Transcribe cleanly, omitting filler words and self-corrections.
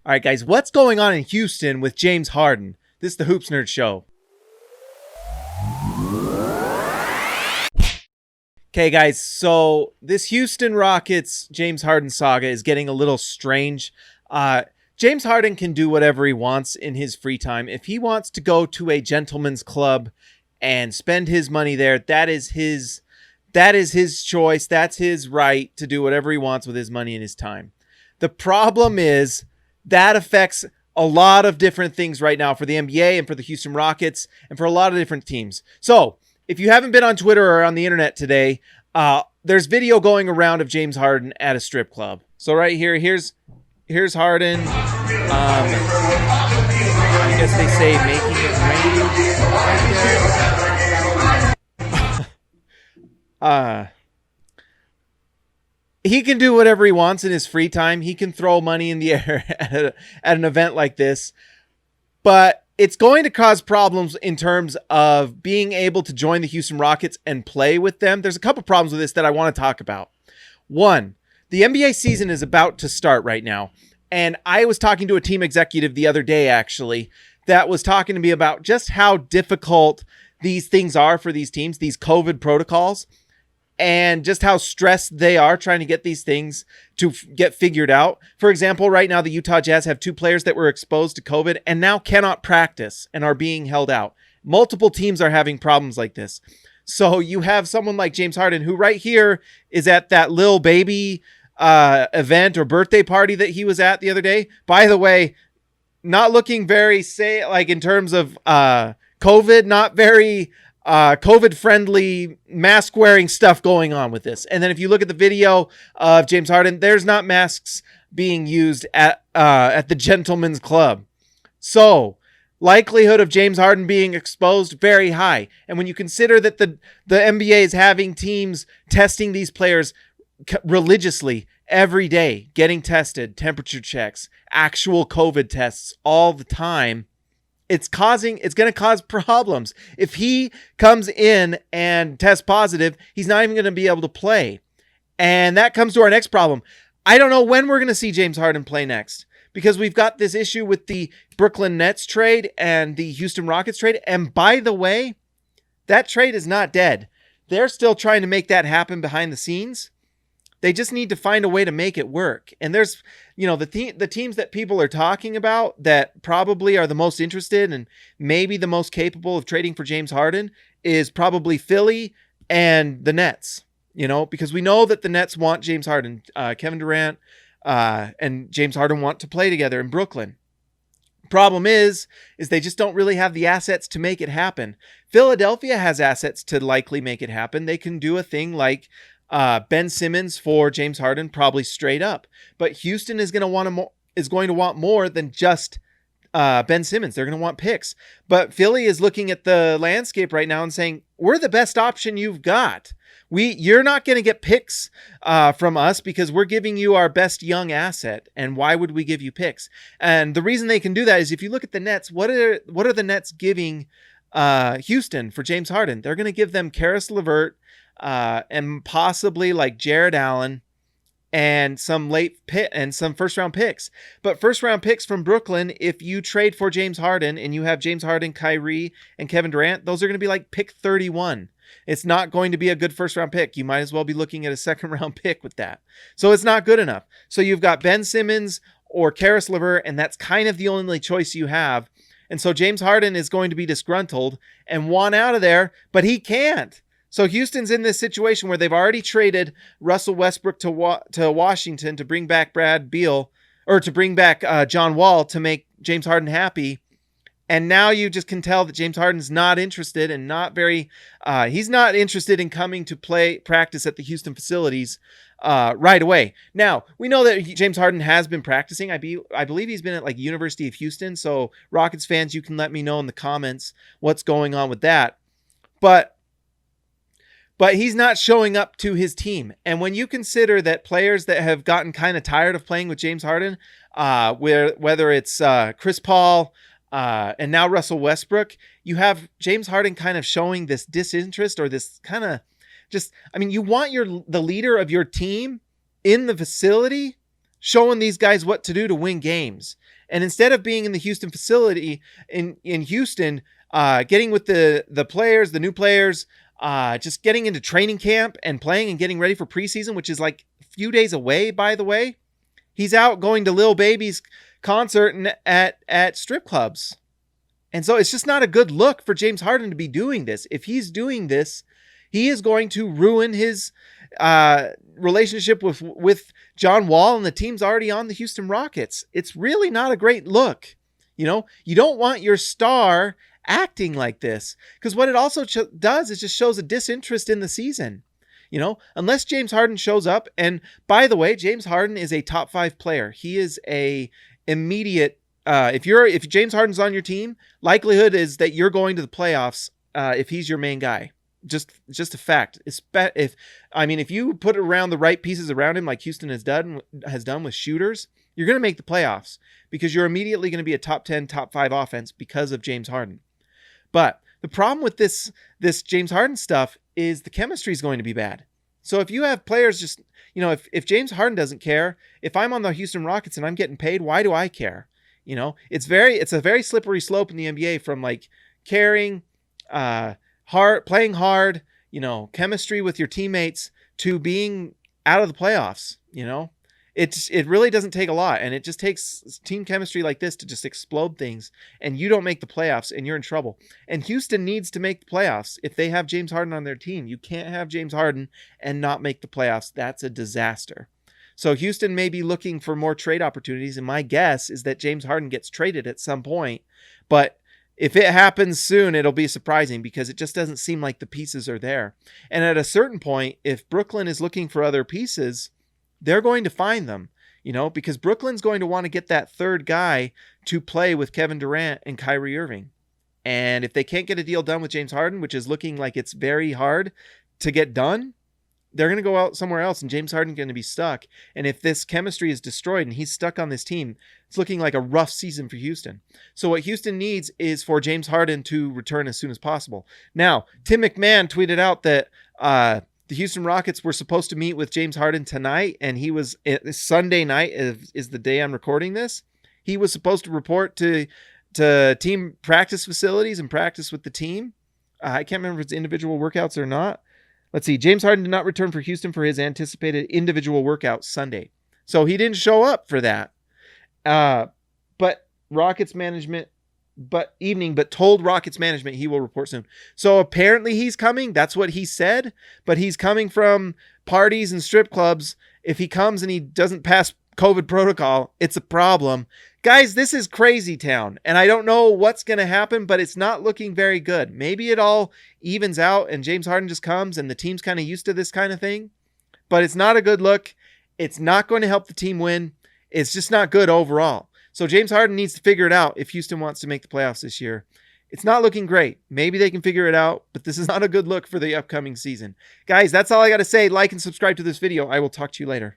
All right, guys, what's going on in Houston with James Harden? This is the Hoops Nerd Show. Okay, guys, so this Houston Rockets James Harden saga is getting a little strange. James Harden can do whatever he wants in his free time. If he wants to go to a gentleman's club and spend his money there, that is his choice. That's his right to do whatever he wants with his money and his time. The problem is that affects a lot of different things right now for the NBA and for the Houston Rockets and for a lot of different teams. So if you haven't been on Twitter or on the internet today, there's video going around of James Harden at a strip club. So right here, here's Harden. I guess they say making it rain. He can do whatever he wants in his free time. He can throw money in the air at an event like this. But it's going to cause problems in terms of being able to join the Houston Rockets and play with them. There's a couple problems with this that I want to talk about. One, the NBA season is about to start right now. And I was talking to a team executive the other day, actually, that was talking to me about just how difficult these things are for these teams, these COVID protocols, and just how stressed they are trying to get these things to get figured out. For example, right now, the Utah Jazz have 2 players that were exposed to COVID and now cannot practice and are being held out. Multiple teams are having problems like this. So you have someone like James Harden, who right here is at that Lil Baby event or birthday party that he was at the other day. By the way, not looking very, in terms of COVID, not very COVID friendly mask wearing stuff going on with this. And then if you look at the video of James Harden, there's not masks being used at the gentleman's club. So likelihood of James Harden being exposed, very high. And when you consider that the NBA is having teams testing these players religiously every day, getting tested, temperature checks, actual COVID tests all the time, it's going to cause problems. If he comes in and tests positive, he's not even going to be able to play. And that comes to our next problem. I don't know when we're going to see James Harden play next, because we've got this issue with the Brooklyn Nets trade and the Houston Rockets trade. And by the way, that trade is not dead. They're still trying to make that happen behind the scenes. They just need to find a way to make it work. And there's, the teams that people are talking about that probably are the most interested and maybe the most capable of trading for James Harden is probably Philly and the Nets, because we know that the Nets want James Harden. Kevin Durant and James Harden want to play together in Brooklyn. Problem is they just don't really have the assets to make it happen. Philadelphia has assets to likely make it happen. They can do a thing like Ben Simmons for James Harden, probably straight up. But Houston is going to want more than just Ben Simmons. They're going to want picks. But Philly is looking at the landscape right now and saying, we're the best option you've got. You're not going to get picks from us because we're giving you our best young asset. And why would we give you picks? And the reason they can do that is if you look at the Nets, what are the Nets giving Houston for James Harden? They're going to give them Karis LeVert, and possibly like Jared Allen and some some first round picks. But first round picks from Brooklyn, if you trade for James Harden and you have James Harden, Kyrie, and Kevin Durant, those are going to be like pick 31. It's not going to be a good first round pick. You might as well be looking at a second round pick with that. So it's not good enough. So you've got Ben Simmons or Karis LeVert, and that's kind of the only choice you have. And so James Harden is going to be disgruntled and want out of there, but he can't. So Houston's in this situation where they've already traded Russell Westbrook to Washington to bring back Brad Beal, or to bring back John Wall to make James Harden happy. And now you just can tell that James Harden's not interested and he's not interested in coming to practice at the Houston facilities right away. Now, we know that James Harden has been practicing. I believe he's been at University of Houston. So Rockets fans, you can let me know in the comments what's going on with that. But he's not showing up to his team. And when you consider that players that have gotten kind of tired of playing with James Harden, whether it's Chris Paul and now Russell Westbrook, you have James Harden kind of showing this disinterest or this kind of you want the leader of your team in the facility showing these guys what to do to win games. And instead of being in the Houston facility in Houston, getting with the players, the new players, just getting into training camp and playing and getting ready for preseason, which is like a few days away, by the way, he's out going to Lil Baby's concert and at strip clubs. And so it's just not a good look for James Harden to be doing this. If he's doing this, he is going to ruin his relationship with John Wall, and the team's already on the Houston Rockets. It's really not a great look. You know, you don't want your star acting like this, because what it also does is just shows a disinterest in the season. You know, unless James Harden shows up, and by the way, James Harden is a top 5 player. He is a immediate. If James Harden's on your team, likelihood is that you're going to the playoffs if he's your main guy. Just a fact. If you put around the right pieces around him, like Houston has done with shooters, you're going to make the playoffs, because you're immediately going to be a top 10, top 5 offense because of James Harden. But the problem with this James Harden stuff is the chemistry is going to be bad. So if you have players just, you know, if James Harden doesn't care, if I'm on the Houston Rockets and I'm getting paid, why do I care? You know, it's a very slippery slope in the NBA from like caring, playing hard, you know, chemistry with your teammates, to being out of the playoffs. You know, it really doesn't take a lot, and it just takes team chemistry like this to just explode things, and you don't make the playoffs and you're in trouble. And Houston needs to make the playoffs if they have James Harden on their team. You can't have James Harden and not make the playoffs. That's a disaster. So Houston may be looking for more trade opportunities, and my guess is that James Harden gets traded at some point. But if it happens soon, it'll be surprising, because it just doesn't seem like the pieces are there. And at a certain point, if Brooklyn is looking for other pieces, they're going to find them, you know, because Brooklyn's going to want to get that third guy to play with Kevin Durant and Kyrie Irving. And if they can't get a deal done with James Harden, which is looking like it's very hard to get done, they're going to go out somewhere else, and James Harden's going to be stuck. And if this chemistry is destroyed and he's stuck on this team, it's looking like a rough season for Houston. So what Houston needs is for James Harden to return as soon as possible. Now, Tim McMahon tweeted out that the Houston Rockets were supposed to meet with James Harden tonight, and he was Sunday night is the day I'm recording this. He was supposed to report to team practice facilities and practice with the team. I can't remember if it's individual workouts or not. Let's see. James Harden did not return for Houston for his anticipated individual workout Sunday. So he didn't show up for that. But Rockets management, but told Rockets management he will report soon. So apparently he's coming. That's what he said. But he's coming from parties and strip clubs. If he comes and he doesn't pass COVID protocol, it's a problem. Guys, this is crazy town, and I don't know what's going to happen, but it's not looking very good. Maybe it all evens out and James Harden just comes and the team's kind of used to this kind of thing, but it's not a good look. It's not going to help the team win. It's just not good overall. So James Harden needs to figure it out if Houston wants to make the playoffs this year. It's not looking great. Maybe they can figure it out, but this is not a good look for the upcoming season. Guys, that's all I got to say. Like and subscribe to this video. I will talk to you later.